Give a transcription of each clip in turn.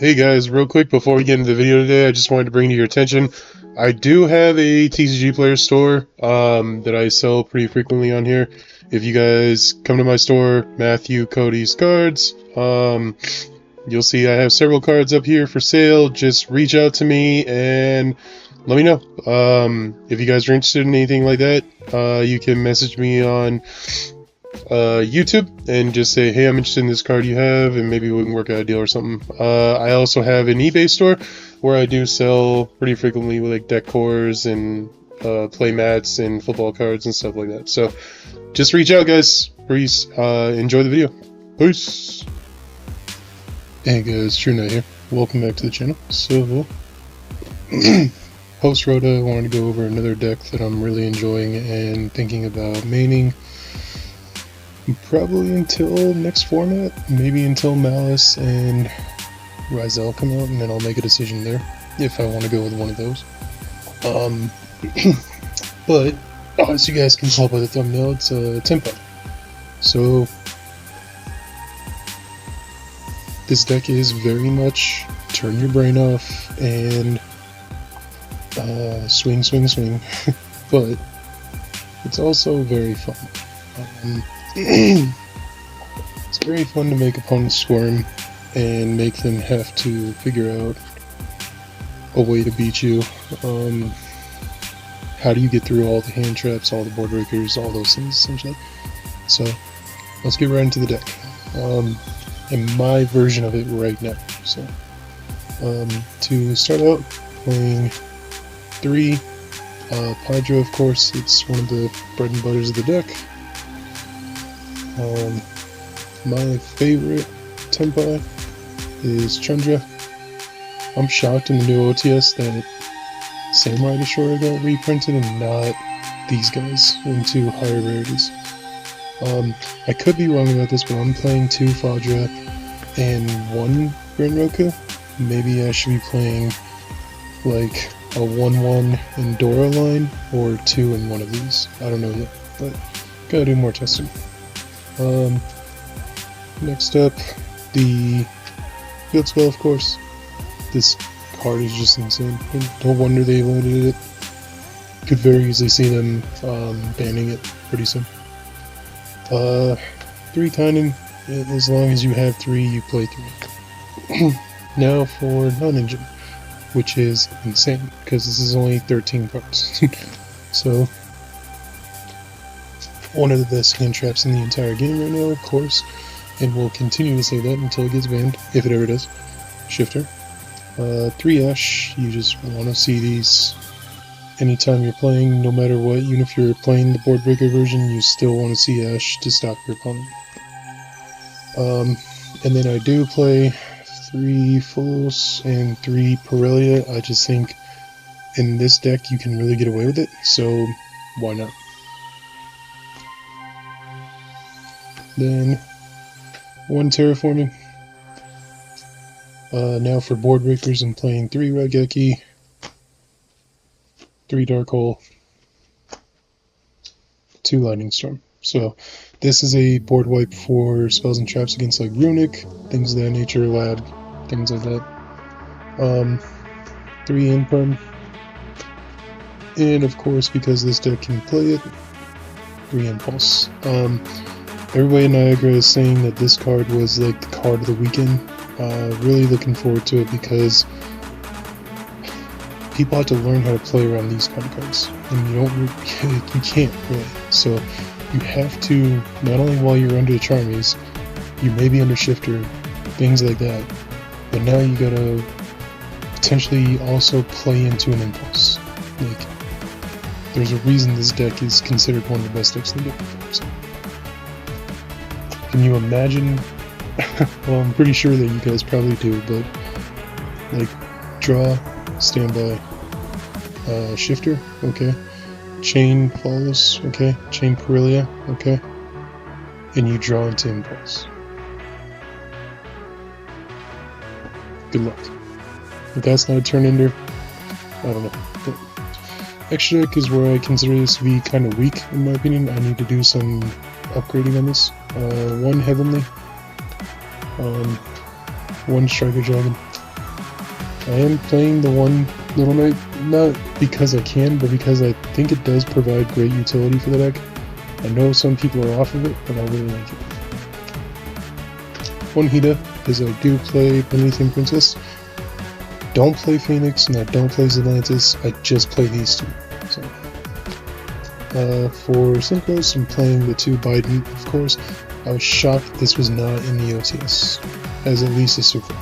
Hey guys, real quick before we get into the video today, I just wanted to bring to your attention, I do have a TcgPlayer Store that I sell pretty frequently on here. If you guys come to my store, MatthewCodysCards, you'll see I have several cards up here for sale. Just reach out to me and let me know. If you guys are interested in anything like that, you can message me on YouTube and just say, hey, I'm interested in this card you have, and maybe we can work out a deal or something. I also have an eBay store where I do sell pretty frequently with like deck cores and play mats and football cards and stuff like that. So just reach out, guys. Please enjoy the video. Peace. Hey guys, True Knight here. Welcome back to the channel. So post ROTA, I wanted to go over another deck that I'm really enjoying and thinking about maining. Probably until next format, maybe until Malice and Rizel come out, and then I'll make a decision there if I want to go with one of those. But as you guys can tell by the thumbnail, it's Tenpai. So this deck is very much turn your brain off and swing, but it's also very fun. It's very fun to make opponents squirm and make them have to figure out a way to beat you. How do you get through all the hand traps, all the board breakers, all those things essentially. So let's get right into the deck. And my version of it right now. So to start out, playing 3 Hydra, of course, it's one of the bread and butters of the deck. My favorite Tenpai is Chandra. I'm shocked in the new OTS that Samurai Destroyer got reprinted and not these guys into higher rarities. I could be wrong about this, but I'm playing 2 Fadra and 1 Grand Roku. Maybe I should be playing like a 1-1 Endora line or 2 in one of these. I don't know yet, but gotta do more testing. Next up, the Field Spell, of course. This card is just insane. No wonder they loaded it. Could very easily see them banning it pretty soon. 3 Tynan. As long as you have 3, you play 3. Now for non-engine, which is insane because this is only 13 cards. So one of the best hand traps in the entire game right now, of course, and we'll continue to say that until it gets banned, if it ever does. Shifter. 3 Ash, you just want to see these anytime you're playing, no matter what. Even if you're playing the board breaker version, you still want to see Ash to stop your opponent. And then I do play 3 Fulos and 3 Pirellia. I just think in this deck you can really get away with it, so why not? Then 1 Terraforming. Now for board breakers, I'm playing 3 Raigeki, 3 Dark Hole, 2 Lightning Storm. So this is a board wipe for spells and traps against like Runic, things of that nature, Lab, things like that. 3 Imperm. And of course, because this deck can play it, 3 Impulse. Everybody in Niagara is saying that this card was like the card of the weekend. Really looking forward to it because people have to learn how to play around these kind of cards, and you can't really. So you have to, not only while you're under the Charmies, you may be under Shifter, things like that, but now you gotta potentially also play into an Impulse. Like, there's a reason this deck is considered one of the best decks in the game. So can you imagine? Well, I'm pretty sure that you guys probably do, but like draw, standby, Shifter, okay, chain follows, okay, chain Pirellia, okay, and you draw into Impulse. Good luck. If that's not a turn ender, I don't know. But extra deck is where I consider this to be kind of weak, in my opinion. I need to do some upgrading on this. 1 Heavenly, 1 Striker Dragon, I am playing the one Little Knight, not because I can, but because I think it does provide great utility for the deck. I know some people are off of it, but I really like it. One Hida, because I do play Promethean Princess. Don't play Phoenix, and I don't play Zelantis, I just play these two. So, for Synchros, I'm playing the 2 Biden, of course. I was shocked this was not in the OTS, as at least a super.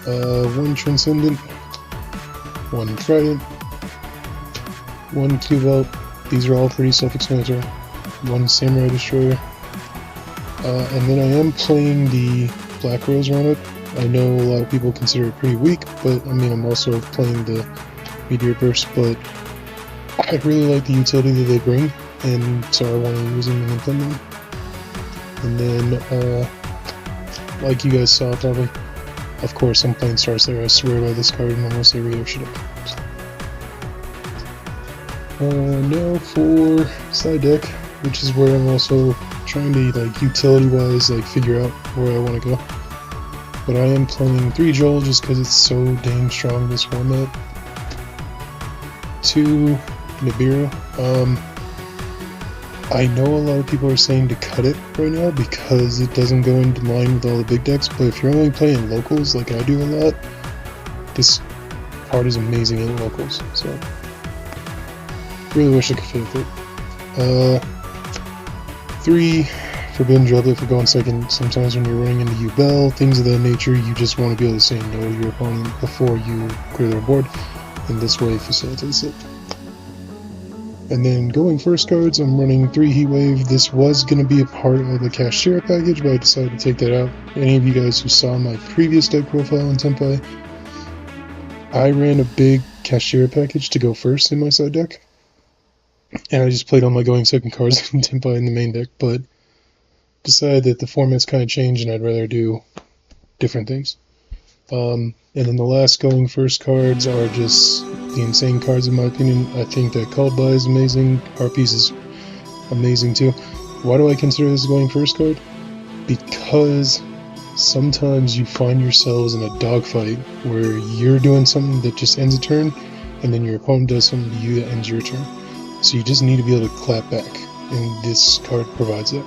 1 Transcendent, 1 Trident, 1 Q-Belt. These are all pretty self-explanatory. 1 Samurai Destroyer. And then I am playing the Black Rose Roundup. I know a lot of people consider it pretty weak, but I mean, I'm also playing the Meteor Burst, but I really like the utility that they bring, and so I want to use them and implement them. And then, like you guys saw probably, of course I'm playing Star Slayer. I swear by this card in almost every Ocean deck. Now for side deck, which is where I'm also trying to, like, utility-wise, like, figure out where I want to go. But I am playing 3 Joel just because it's so dang strong in this format. 2 Nibiru. I know a lot of people are saying to cut it right now because it doesn't go into line with all the big decks, but if you're only playing locals like I do a lot, this card is amazing in locals, so really wish I could fit it. 3 Forbidden Droplet for going second. Sometimes when you're running into U-Bell, things of that nature, you just want to be able to say no to your opponent before you clear their board, and this way facilitates it. And then going first cards, I'm running 3 Heatwave. This was going to be a part of the Cashier package, but I decided to take that out. Any of you guys who saw my previous deck profile in Tenpai, I ran a big Cashier package to go first in my side deck. And I just played all my going second cards in Tenpai in the main deck, but decided that the format's kind of changed and I'd rather do different things. And then the last going first cards are just the insane cards in my opinion. I think that Called By is amazing, Harpies is amazing too. Why do I consider this a going first card? Because sometimes you find yourselves in a dogfight where you're doing something that just ends a turn, and then your opponent does something to you that ends your turn. So you just need to be able to clap back, and this card provides that.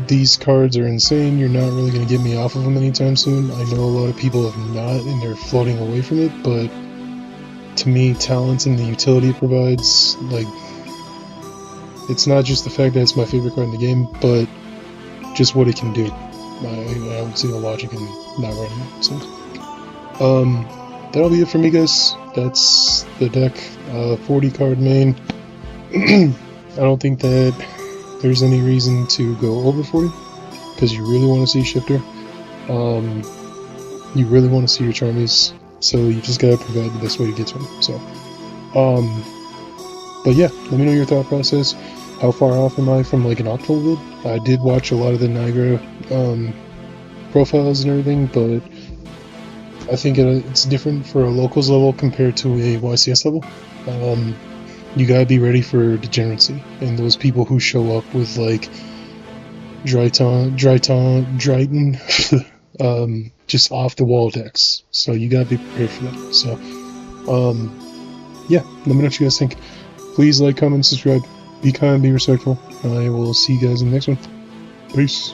These cards are insane. You're not really going to get me off of them anytime soon. I know a lot of people have not, and they're floating away from it, but to me, talent and the utility it provides, like, it's not just the fact that it's my favorite card in the game, but just what it can do. I don't see the logic in not running it. So, that'll be it for me, guys. That's the deck. 40 card main. I don't think that there's any reason to go over 40, because you really want to see Shifter. You really want to see your Charmies, so you just gotta provide the best way to get to them. So, but yeah, let me know your thought process. How far off am I from like an optimal build? I did watch a lot of the Niagara profiles and everything, but I think it's different for a locals level compared to a YCS level. You gotta be ready for degeneracy, and those people who show up with like Dryton, just off the wall decks. So you gotta be prepared for that. So, yeah, let me know what you guys think. Please like, comment, subscribe, be kind, be respectful. I will see you guys in the next one. Peace.